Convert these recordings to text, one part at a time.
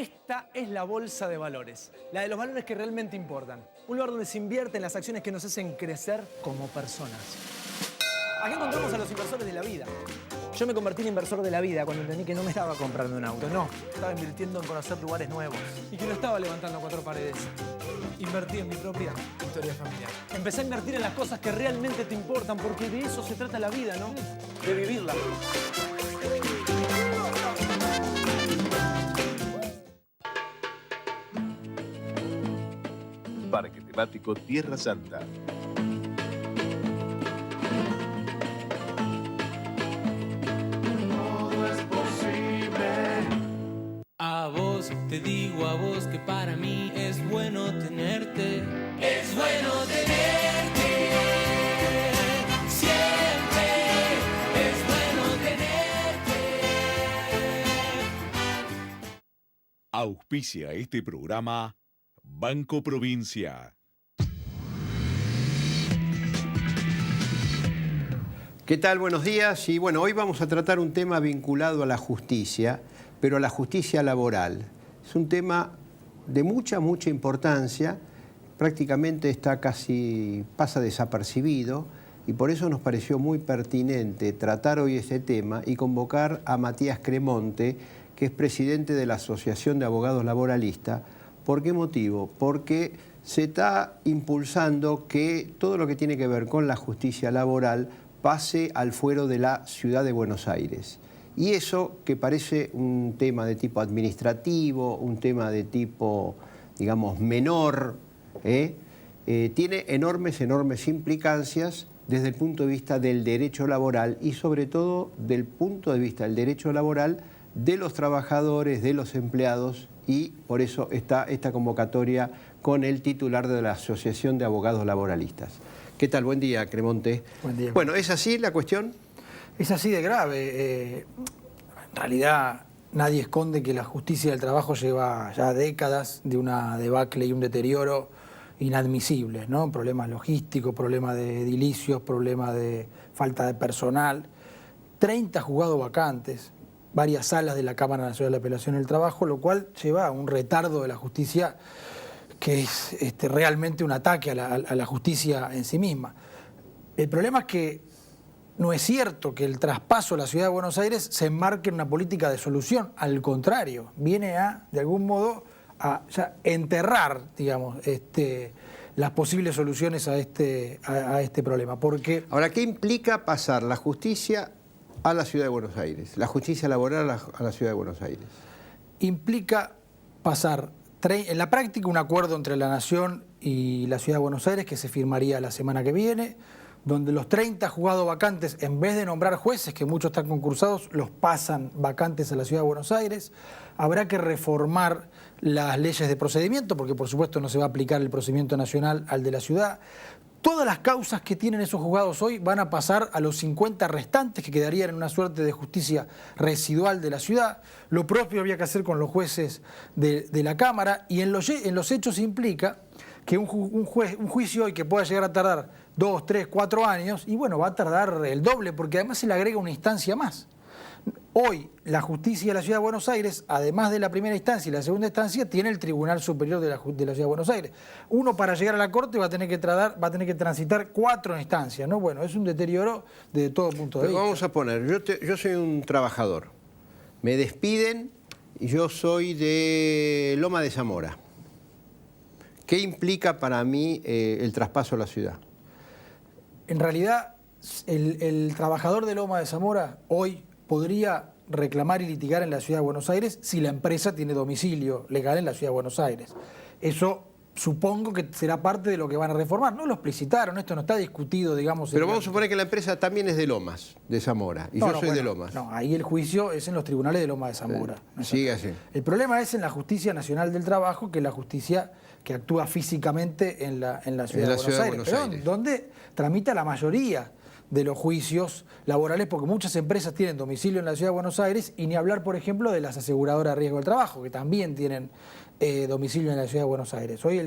Esta es la bolsa de valores, la de los valores que realmente importan. Un lugar donde se invierten las acciones que nos hacen crecer como personas. Aquí encontramos a los inversores de la vida. Yo me convertí en inversor de la vida cuando entendí que no me estaba comprando un auto, no. Estaba invirtiendo en conocer lugares nuevos y que no estaba levantando cuatro paredes. Invertí en mi propia historia familiar. Empecé a invertir en las cosas que realmente te importan, porque de eso se trata la vida, ¿no? De vivirla. Parque temático Tierra Santa. Todo es posible. A vos, te digo a vos que para mí es bueno tenerte. Es bueno tenerte. Siempre es bueno tenerte. Auspicia este programa Banco Provincia. ¿Qué tal? Buenos días. Y bueno, hoy vamos a tratar un tema vinculado a la justicia, pero a la justicia laboral. Es un tema de mucha importancia, prácticamente pasa desapercibido, y por eso nos pareció muy pertinente tratar hoy ese tema y convocar a Matías Cremonte, que es presidente de la Asociación de Abogados Laboralistas. ¿Por qué motivo? Porque se está impulsando que todo lo que tiene que ver con la justicia laboral pase al fuero de la ciudad de Buenos Aires. Y eso, que parece un tema de tipo administrativo, un tema de tipo, digamos, menor, tiene enormes implicancias desde el punto de vista del derecho laboral y sobre todo del punto de vista del derecho laboral de los trabajadores, de los empleados, y por eso está esta convocatoria con el titular de la Asociación de Abogados Laboralistas. ¿Qué tal? Buen día, Cremonte. Buen día. Bueno, ¿es así la cuestión? Es así de grave. En realidad nadie esconde que la justicia del trabajo lleva ya décadas de una debacle y un deterioro inadmisibles, ¿no? Problemas logísticos, problemas de edilicios, problemas de falta de personal, 30 juzgados vacantes, varias salas de la Cámara Nacional de Apelación del Trabajo, lo cual lleva a un retardo de la justicia que es realmente un ataque a la justicia en sí misma. El problema es que no es cierto que el traspaso a la ciudad de Buenos Aires se enmarque en una política de solución, al contrario, viene a, de algún modo, a ya enterrar, digamos, las posibles soluciones a este problema. Porque Ahora, ¿qué implica pasar la justicia a la ciudad de Buenos Aires, la justicia laboral a la ciudad de Buenos Aires? implica pasar en la práctica un acuerdo entre la Nación y la Ciudad de Buenos Aires que se firmaría la semana que viene, donde los 30 juzgados vacantes, en vez de nombrar jueces, que muchos están concursados, los pasan vacantes a la Ciudad de Buenos Aires. Habrá que reformar las leyes de procedimiento, porque por supuesto no se va a aplicar el procedimiento nacional al de la ciudad. Todas las causas que tienen esos juzgados hoy van a pasar a los 50 restantes, que quedarían en una suerte de justicia residual de la ciudad. Lo propio había que hacer con los jueces de la Cámara, y en los hechos implica que un juicio hoy que pueda llegar a tardar 2, 3, 4 años, y bueno, va a tardar el doble, porque además se le agrega una instancia más. Hoy la justicia de la Ciudad de Buenos Aires, además de la primera instancia y la segunda instancia, tiene el Tribunal Superior de la Ciudad de Buenos Aires. Uno, para llegar a la Corte, va a tener que transitar 4 instancias, ¿no? Bueno, es un deterioro de todo punto de Pero vista. vamos a poner, yo soy un trabajador, me despiden y yo soy de Loma de Zamora. ¿Qué implica para mí el traspaso a la ciudad? En realidad, el trabajador de Loma de Zamora hoy podría reclamar y litigar en la Ciudad de Buenos Aires si la empresa tiene domicilio legal en la Ciudad de Buenos Aires. Eso supongo que será parte de lo que van a reformar. No lo explicitaron, esto no está discutido, digamos. Pero vamos a suponer que la empresa también es de Lomas, de Zamora, y yo soy de Lomas. No, ahí el juicio es en los tribunales de Loma de Zamora. No sigue así. El problema es en la Justicia Nacional del Trabajo, que es la justicia que actúa físicamente en la Ciudad de Buenos Aires, pero donde tramita la mayoría de los juicios laborales, porque muchas empresas tienen domicilio en la Ciudad de Buenos Aires, y ni hablar, por ejemplo, de las aseguradoras de riesgo del trabajo, que también tienen domicilio en la Ciudad de Buenos Aires. Hoy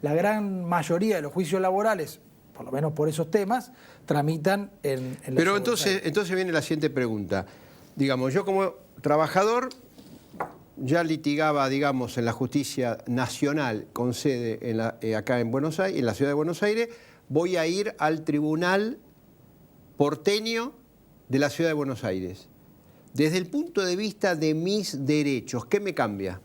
la gran mayoría de los juicios laborales, por lo menos por esos temas, tramitan en la Pero Ciudad de Buenos Aires. entonces viene la siguiente pregunta. Digamos, yo como trabajador ya litigaba, digamos, en la justicia nacional con sede acá en Buenos Aires, en la ciudad de Buenos Aires, voy a ir al tribunal porteño de la ciudad de Buenos Aires. Desde el punto de vista de mis derechos, ¿qué me cambia?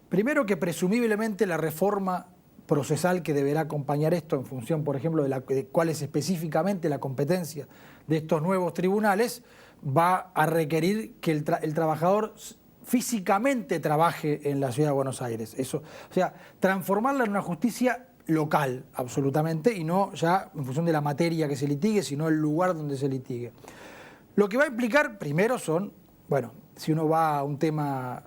Primero que presumiblemente la reforma procesal que deberá acompañar esto en función, por ejemplo, de cuál es específicamente la competencia de estos nuevos tribunales, va a requerir que el trabajador físicamente trabaje en la ciudad de Buenos Aires. Eso, o sea, transformarla en una justicia local, absolutamente, y no ya en función de la materia que se litigue, sino el lugar donde se litigue. Lo que va a implicar, primero, son, bueno, si uno va a un tema,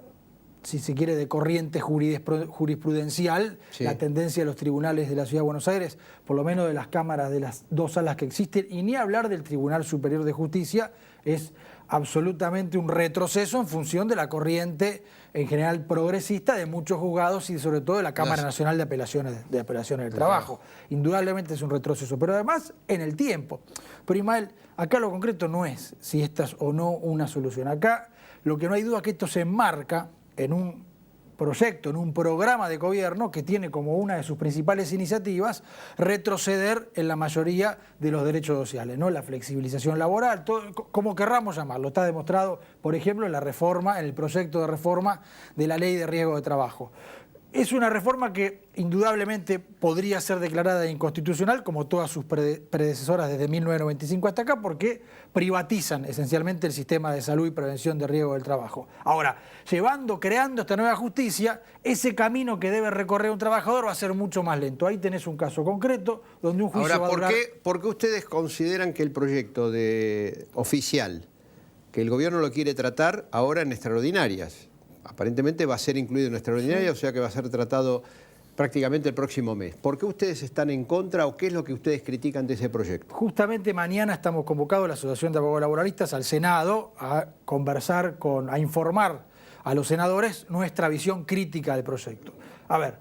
si se quiere, de corriente jurisprudencial, sí, la tendencia de los tribunales de la Ciudad de Buenos Aires, por lo menos de las cámaras de las dos salas que existen, y ni hablar del Tribunal Superior de Justicia, es absolutamente un retroceso en función de la corriente en general progresista de muchos juzgados y sobre todo de la Cámara Nacional de Apelaciones del Trabajo. Indudablemente es un retroceso, pero además en el tiempo. Pero Ismael, acá lo concreto no es si esta es o no una solución. Acá lo que no hay duda es que esto se enmarca en un proyecto, en un programa de gobierno que tiene como una de sus principales iniciativas retroceder en la mayoría de los derechos sociales, ¿no? La flexibilización laboral, todo, como querramos llamarlo. Está demostrado, por ejemplo, en la reforma, en el proyecto de reforma de la Ley de Riesgo de Trabajo. Es una reforma que indudablemente podría ser declarada inconstitucional, como todas sus predecesoras desde 1995 hasta acá, porque privatizan esencialmente el sistema de salud y prevención de riesgo del trabajo. Ahora, creando esta nueva justicia, ese camino que debe recorrer un trabajador va a ser mucho más lento. Ahí tenés un caso concreto donde un juicio va a durar... ¿Por qué ustedes consideran que el proyecto oficial, que el gobierno lo quiere tratar ahora en extraordinarias? Aparentemente va a ser incluido en extraordinaria, sí, o sea que va a ser tratado prácticamente el próximo mes. ¿Por qué ustedes están en contra o qué es lo que ustedes critican de ese proyecto? Justamente mañana estamos convocados, la Asociación de Abogados Laboralistas, al Senado a conversar, a informar a los senadores nuestra visión crítica del proyecto. A ver,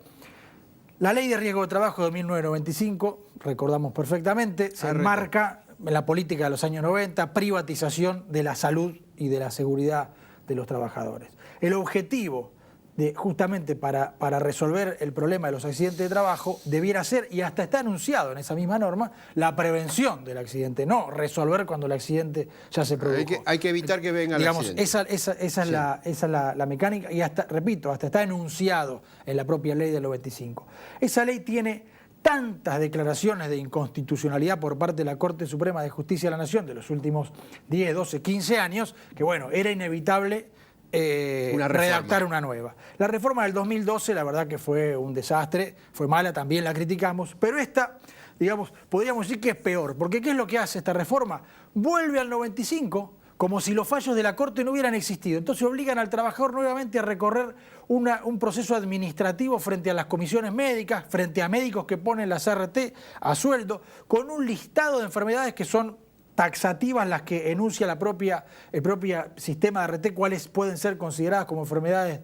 la Ley de Riesgo de Trabajo de 1995, recordamos perfectamente, se enmarca en la política de los años 90, privatización de la salud y de la seguridad de los trabajadores. El objetivo justamente para resolver el problema de los accidentes de trabajo debiera ser, y hasta está anunciado en esa misma norma, la prevención del accidente, no resolver cuando el accidente ya se produjo. Hay que evitar que venga el accidente. Esa es la mecánica, y hasta está enunciado en la propia ley del 95. Esa ley tiene tantas declaraciones de inconstitucionalidad por parte de la Corte Suprema de Justicia de la Nación de los últimos 10, 12, 15 años, que bueno, era inevitable redactar una nueva. La reforma del 2012, la verdad que fue un desastre, fue mala, también la criticamos, pero esta, digamos, podríamos decir que es peor, porque ¿qué es lo que hace esta reforma? Vuelve al 95 como si los fallos de la Corte no hubieran existido. Entonces obligan al trabajador nuevamente a recorrer un proceso administrativo frente a las comisiones médicas, frente a médicos que ponen las RT a sueldo, con un listado de enfermedades que son taxativas, las que enuncia el propio sistema de RT, cuáles pueden ser consideradas como enfermedades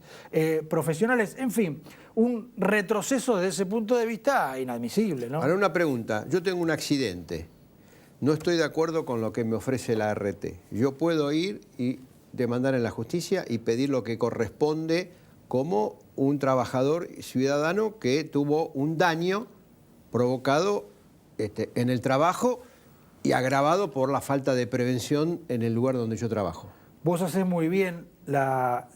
profesionales. En fin, un retroceso desde ese punto de vista inadmisible, ¿no? Ahora una pregunta. Yo tengo un accidente. No estoy de acuerdo con lo que me ofrece la RT. Yo puedo ir y demandar en la justicia y pedir lo que corresponde como un trabajador ciudadano que tuvo un daño provocado en el trabajo y agravado por la falta de prevención en el lugar donde yo trabajo. Vos hacés muy bien la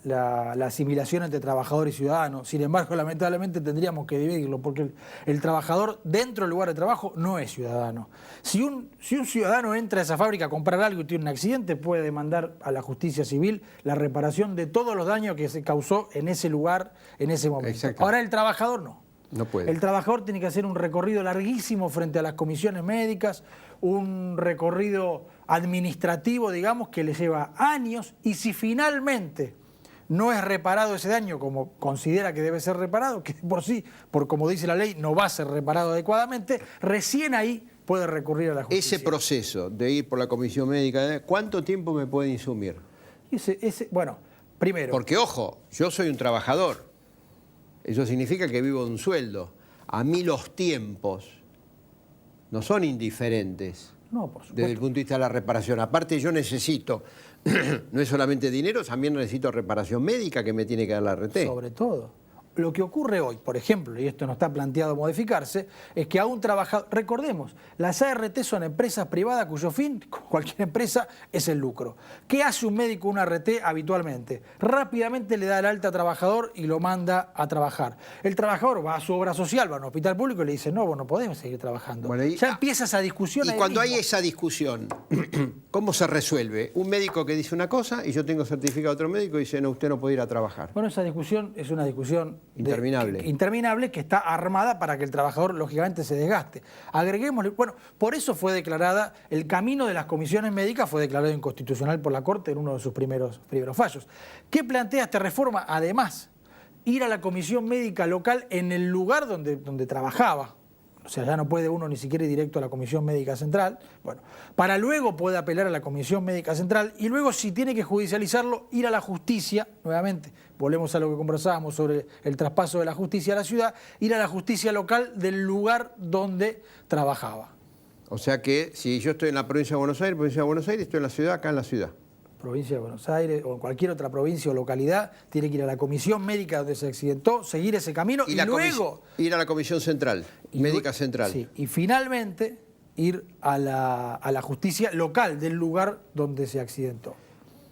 asimilación entre trabajador y ciudadano. Sin embargo, lamentablemente tendríamos que dividirlo, porque el trabajador dentro del lugar de trabajo no es ciudadano. Si un ciudadano entra a esa fábrica a comprar algo y tiene un accidente, puede demandar a la justicia civil la reparación de todos los daños que se causó en ese lugar, en ese momento. Ahora el trabajador no. No puede. El trabajador tiene que hacer un recorrido larguísimo frente a las comisiones médicas, un recorrido administrativo, digamos, que le lleva años, y si finalmente no es reparado ese daño como considera que debe ser reparado, que por sí, por como dice la ley, no va a ser reparado adecuadamente, recién ahí puede recurrir a la justicia. Ese proceso de ir por la comisión médica, ¿cuánto tiempo me puede insumir? Bueno, primero... Porque, ojo, yo soy un trabajador. Eso significa que vivo de un sueldo. A mí los tiempos no son indiferentes. No, por supuesto. Desde el punto de vista de la reparación. Aparte, yo necesito, no es solamente dinero, también necesito reparación médica que me tiene que dar la ART. Sobre todo. Lo que ocurre hoy, por ejemplo, y esto no está planteado modificarse, es que a un trabajador, recordemos, las ART son empresas privadas cuyo fin, como cualquier empresa, es el lucro. ¿Qué hace un médico una ART habitualmente? Rápidamente le da el alta al trabajador y lo manda a trabajar. El trabajador va a su obra social, va a un hospital público y le dice, no, vos no podemos seguir trabajando. Bueno, ya empieza esa discusión. Y ahí cuando mismo. hay esa discusión, ¿cómo se resuelve? Un médico que dice una cosa y yo tengo certificado de otro médico y dice, no, usted no puede ir a trabajar. Bueno, esa discusión es una discusión interminable. Interminable que está armada para que el trabajador, lógicamente, se desgaste. Agreguémosle, bueno, por eso fue declarada, el camino de las comisiones médicas fue declarado inconstitucional por la Corte en uno de sus primeros fallos. ¿Qué plantea esta reforma? Además, ir a la comisión médica local en el lugar donde trabajaba. O sea, ya no puede uno ni siquiera ir directo a la Comisión Médica Central. Bueno, para luego puede apelar a la Comisión Médica Central y luego, si tiene que judicializarlo, ir a la justicia, nuevamente, volvemos a lo que conversábamos sobre el traspaso de la justicia a la ciudad, ir a la justicia local del lugar donde trabajaba. O sea que si yo estoy en la provincia de Buenos Aires, estoy en la ciudad, acá en la ciudad. Provincia de Buenos Aires o en cualquier otra provincia o localidad, tiene que ir a la comisión médica donde se accidentó, seguir ese camino y luego ir a la comisión central, médica central. Sí, y finalmente ir a la justicia local del lugar donde se accidentó.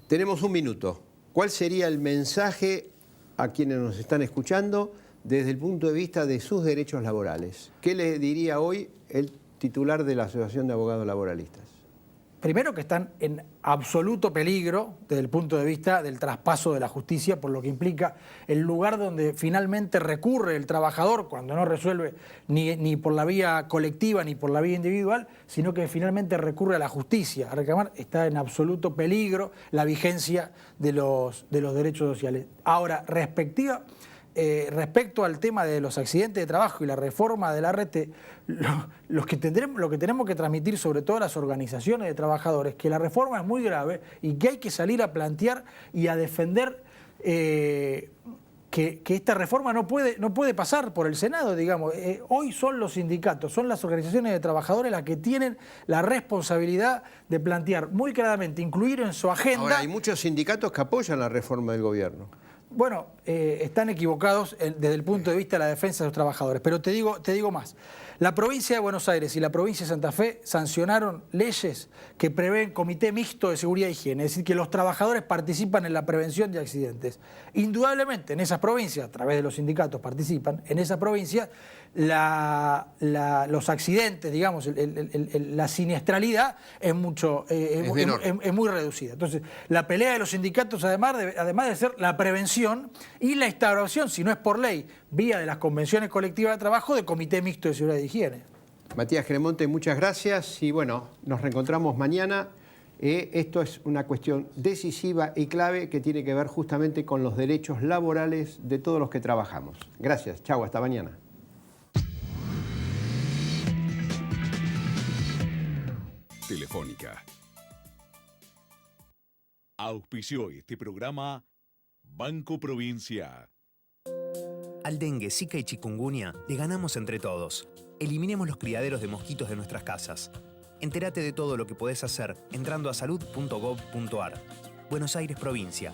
Tenemos un minuto. ¿Cuál sería el mensaje a quienes nos están escuchando desde el punto de vista de sus derechos laborales? ¿Qué le diría hoy el titular de la Asociación de Abogados Laboralistas? Primero, que están en absoluto peligro desde el punto de vista del traspaso de la justicia, por lo que implica el lugar donde finalmente recurre el trabajador cuando no resuelve ni por la vía colectiva ni por la vía individual, sino que finalmente recurre a la justicia a reclamar. Está en absoluto peligro la vigencia de los derechos sociales. Ahora, respecto al tema de los accidentes de trabajo y la reforma del ART, lo que tenemos que transmitir, sobre todo a las organizaciones de trabajadores, que la reforma es muy grave y que hay que salir a plantear y a defender que esta reforma no puede pasar por el Senado, digamos. Hoy son los sindicatos, son las organizaciones de trabajadores las que tienen la responsabilidad de plantear muy claramente, incluir en su agenda... Ahora, hay muchos sindicatos que apoyan la reforma del gobierno. Bueno, están equivocados desde el punto de vista de la defensa de los trabajadores. Pero te digo más. La provincia de Buenos Aires y la provincia de Santa Fe sancionaron leyes que prevén comité mixto de seguridad e higiene, es decir, que los trabajadores participan en la prevención de accidentes. Indudablemente, en esas provincias, a través de los sindicatos participan, en esas provincias los accidentes, digamos, la siniestralidad es muy reducida. Entonces, la pelea de los sindicatos, además de ser la prevención y la instauración, si no es por ley, vía de las convenciones colectivas de trabajo, de comité mixto de seguridad e higiene. Matías Cremonte, muchas gracias y bueno, nos reencontramos mañana. Esto es una cuestión decisiva y clave que tiene que ver justamente con los derechos laborales de todos los que trabajamos. Gracias, chau, hasta mañana. Telefónica. Auspició este programa Banco Provincia. Al dengue, zika y chikungunya le ganamos entre todos. Eliminemos los criaderos de mosquitos de nuestras casas. Entérate de todo lo que podés hacer entrando a salud.gov.ar. Buenos Aires, provincia.